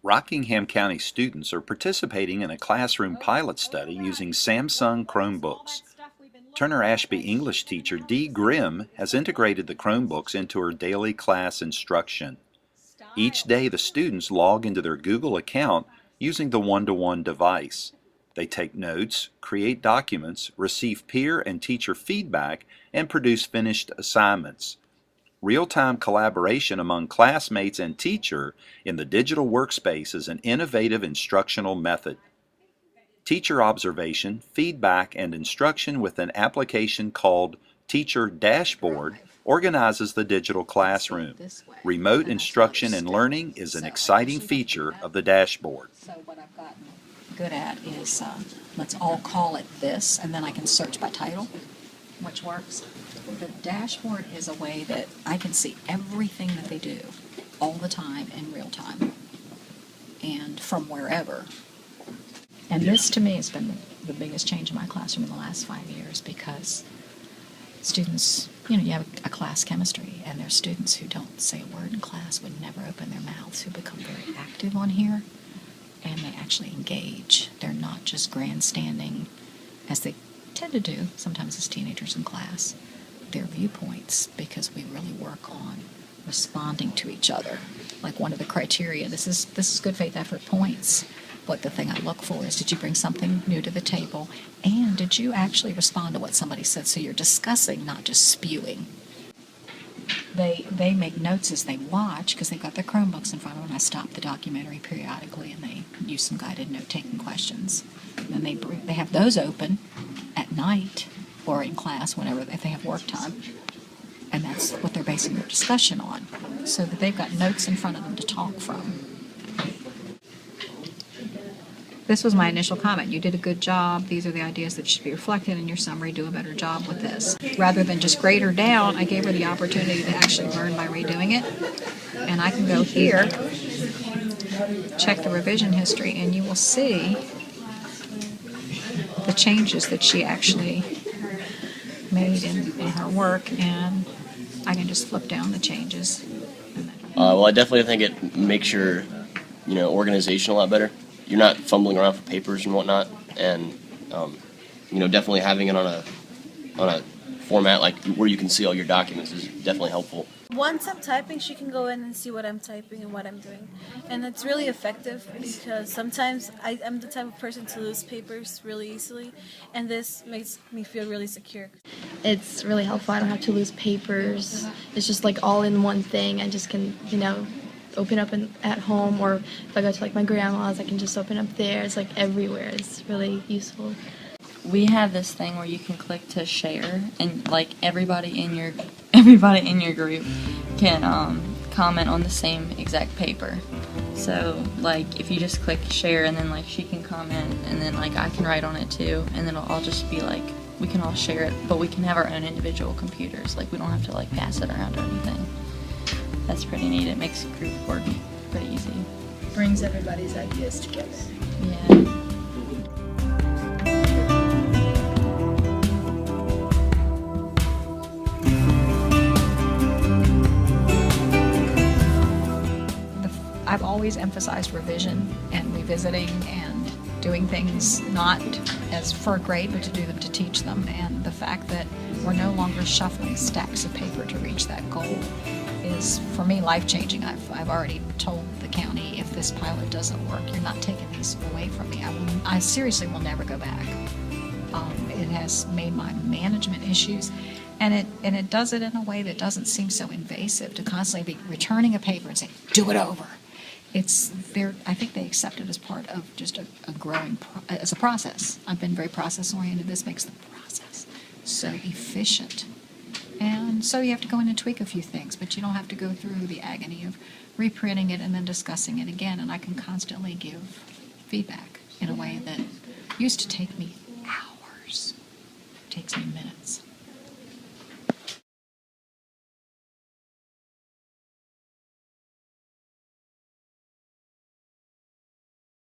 Rockingham County students are participating in a classroom pilot study using Samsung Chromebooks. Turner Ashby English teacher Dee Grimm has integrated the Chromebooks into her daily class instruction. Each day the students log into their Google account using the one-to-one device. They take notes, create documents, receive peer and teacher feedback, and produce finished assignments. Real-time collaboration among classmates and teacher in the digital workspace is an innovative instructional method. Teacher observation, feedback, and instruction with an application called Teacher Dashboard organizes the digital classroom. Remote instruction and learning is an exciting feature of the dashboard. So what I've gotten good at is, let's all call it this, and then I can search by title, which works. The dashboard is a way that I can see everything that they do all the time in real time and from wherever. And this to me has been the biggest change in my classroom in the last 5 years, because students, you have a class chemistry, and there's students who don't say a word in class, would never open their mouths, who become very active on here, and they actually engage. They're not just grandstanding, as they tend to do sometimes as teenagers in class, their viewpoints, because we really work on responding to each other. Like one of the criteria, this is good faith effort points. But the thing I look for is, did you bring something new to the table? And did you actually respond to what somebody said? So you're discussing, not just spewing. They make notes as they watch, because they've got their Chromebooks in front of them. I stop the documentary periodically, and they use some guided note-taking questions. And then they have those open at night or in class, if they have work time. And that's what they're basing their discussion on, so that they've got notes in front of them to talk from. This was my initial comment. You did a good job. These are the ideas that should be reflected in your summary. Do a better job with this. Rather than just grade her down, I gave her the opportunity to actually learn by redoing it. And I can go here, check the revision history, and you will see the changes that she actually made in her work. And I can just flip down the changes. Well, I definitely think it makes your organization a lot better. You're not fumbling around for papers and whatnot, and definitely having it on a format like where you can see all your documents is definitely helpful. Once I'm typing, she can go in and see what I'm typing and what I'm doing, and it's really effective, because sometimes I'm the type of person to lose papers really easily, and this makes me feel really secure. It's really helpful. I don't have to lose papers. It's just like all in one thing. I just can open up at home, or if I go to my grandma's, I can just open up there. It's everywhere. It's really useful. We have this thing where you can click to share, and everybody in your group can comment on the same exact paper. So if you just click share, and then she can comment, and then I can write on it too, and then I'll just be we can all share it, but we can have our own individual computers. We don't have to pass it around or anything. That's pretty neat. It makes group work pretty easy. Brings everybody's ideas together. Yeah. I've always emphasized revision and revisiting and doing things not as for a grade, but to do them to teach them. And the fact that we're no longer shuffling stacks of paper to reach that goal is, for me, life-changing. I've already told the county, if this pilot doesn't work, you're not taking these away from me. I seriously will never go back. It has made my management issues, and it does it in a way that doesn't seem so invasive, to constantly be returning a paper and say, do it over. I think they accept it as part of just a growing, as a process. I've been very process-oriented. This makes the process so efficient. And so you have to go in and tweak a few things, but you don't have to go through the agony of reprinting it and then discussing it again. And I can constantly give feedback in a way that used to take me hours. It takes me minutes.